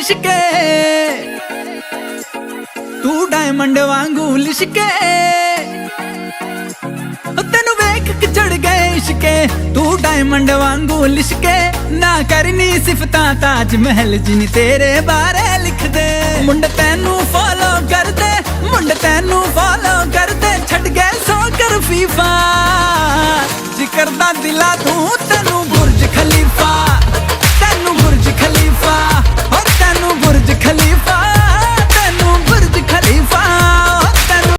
लिशके, तू डायमंड वांगू लिशके, तेनू वेख के चढ़ गए इश्के। तू डायमंड वांगू लिशके, ना करनी सिफतां ताज महल जिनी तेरे बारे लिख दे। मुंडे तैनू फॉलो कर दे, मुंडे तैनू फॉलो कर दे, छड़ गए सो कर फीफा, जिकर दा दिला तू